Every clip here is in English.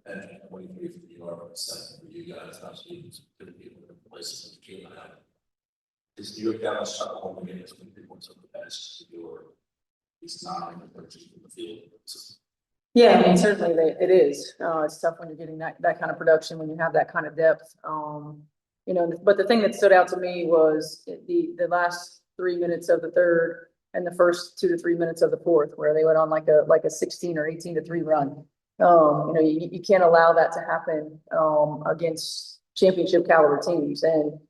And 23 for New York, 7 for you guys. Obviously, going to be able to place the game out. Is New York down a shot home again? It's going to be one of the best. Or it's not in the field. Yeah, I mean, certainly it is. It's tough when you're getting that kind of production, when you have that kind of depth. You know, but the thing that stood out to me was the last 3 minutes of the third and the first 2 to 3 minutes of the fourth, where they went on like a 16 or 18-3 run. You know, you can't allow that to happen against championship caliber teams. And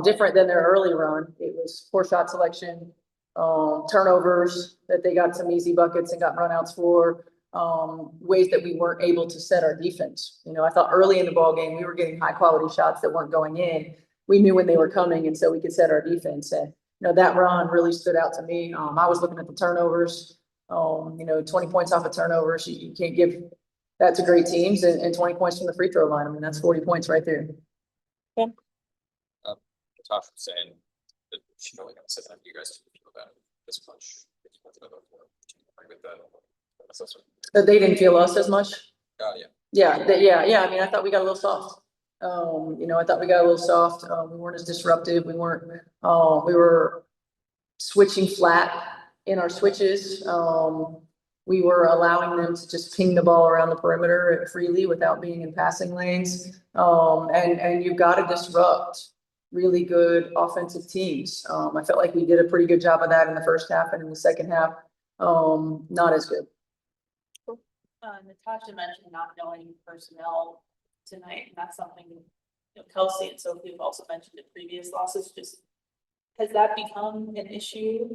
different than their early run, it was poor shot selection, turnovers that they got some easy buckets and got runouts for. Ways that we weren't able to set our defense. You know, I thought early in the ball game we were getting high quality shots that weren't going in. We knew when they were coming, and so we could set our defense. And you know, that run really stood out to me. I was looking at the turnovers. You know, 20 points off of turnovers. You can't give that to great teams, and 20 points from the free throw line. I mean, that's 40 points right there. Yeah. Tosh was saying that she really got to you guys to feel about this much. With that. That they didn't feel us as much. Yeah. Yeah. I mean, I thought we got a little soft. You know, I thought we got a little soft. We weren't as disruptive. We were switching flat in our switches. We were allowing them to just ping the ball around the perimeter freely without being in passing lanes. And you've got to disrupt really good offensive teams. I felt like we did a pretty good job of that in the first half, and in the second half, not as good. Natasha mentioned not knowing personnel tonight, and that's something, you know, Kelsey and Sophie have also mentioned in previous losses. Just has that become an issue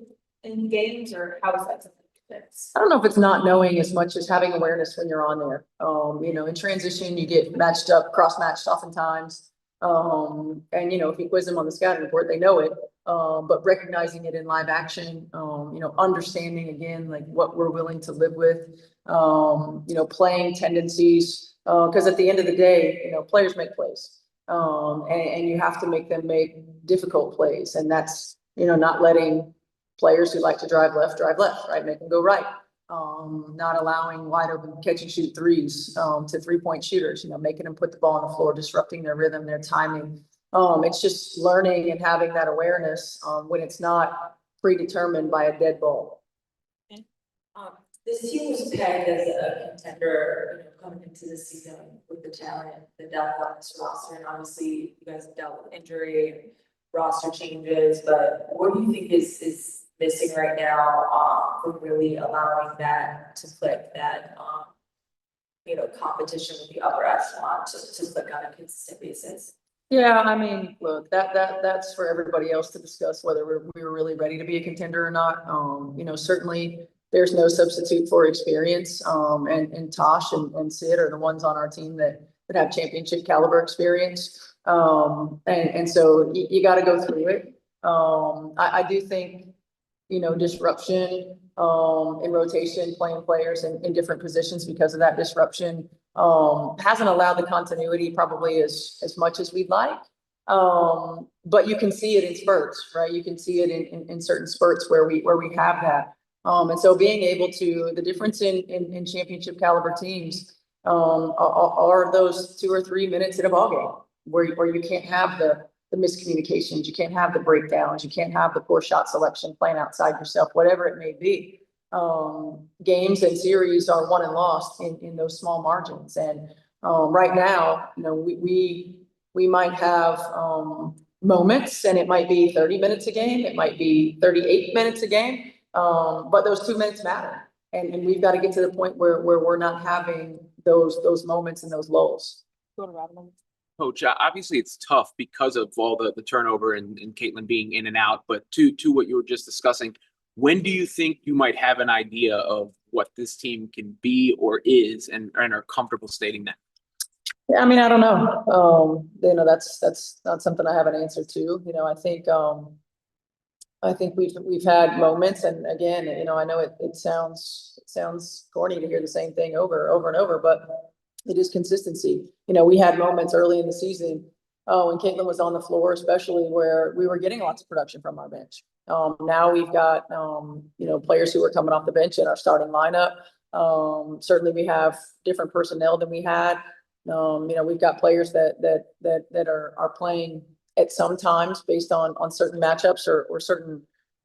in games, or how is that something to fix? I don't know if it's not knowing as much as having awareness when you're on there. You know, in transition, you get matched up, cross-matched oftentimes. And you know, if you quiz them on the scouting report, they know it. But recognizing it in live action, you know, understanding again, like what we're willing to live with, you know, playing tendencies, because at the end of the day, you know, players make plays, and you have to make them make difficult plays. And that's, you know, not letting players who like to drive left, right? Make them go right. Not allowing wide open catch and shoot threes, to 3-point shooters, you know, making them put the ball on the floor, disrupting their rhythm, their timing. It's just learning and having that awareness when it's not predetermined by a dead ball. Okay. This team was pegged as a contender, you know, coming into the season with the talent, the depth on this roster, and obviously you guys have dealt with injury and roster changes. But what do you think is missing right now for really allowing that to click, that you know, competition with the upper echelon to click on a consistent basis? Yeah, I mean, look, that's for everybody else to discuss whether we were really ready to be a contender or not. You know, certainly there's no substitute for experience. And Tosh and Sid are the ones on our team that have championship caliber experience. And so you got to go through it. I do think, you know, disruption in rotation, playing players in different positions because of that disruption hasn't allowed the continuity probably as much as we'd like. But you can see it in spurts, right? You can see it in certain spurts where we have that. And so being able to, the difference in championship caliber teams are those 2 or 3 minutes in a ball game where you can't have the miscommunications, you can't have the breakdowns, you can't have the poor shot selection, playing outside yourself, whatever it may be. Games and series are won and lost in those small margins. And right now, you know, we might have moments, and it might be 30 minutes a game, it might be 38 minutes a game, but those 2 minutes matter. And we've got to get to the point where we're not having those moments and those lulls. Coach, obviously it's tough because of all the turnover and Caitlin being in and out, but to what you were just discussing, when do you think you might have an idea of what this team can be or is and are comfortable stating that? Yeah, I mean, I don't know. You know, that's not something I have an answer to. You know, I think we've had moments, and again, you know, I know it sounds corny to hear the same thing over and over, but it is consistency. You know, we had moments early in the season when Caitlin was on the floor, especially where we were getting lots of production from our bench. Now we've got, you know, players who are coming off the bench in our starting lineup. Certainly we have different personnel than we had. We've got players that are playing at some times based on certain matchups or certain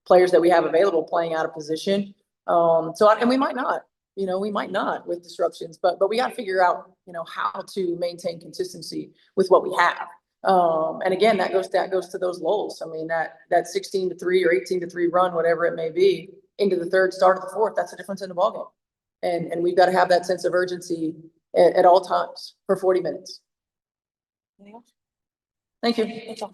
players that we have available playing out of position. And we might not, with disruptions, but we got to figure out, how to maintain consistency with what we have. And again, that goes to those lulls. I mean, that 16-3 or 18-3 run, whatever it may be, into the third, start of the fourth, that's the difference in the ballgame. And we've got to have that sense of urgency at all times for 40 minutes. Anything else? Thank you. That's all.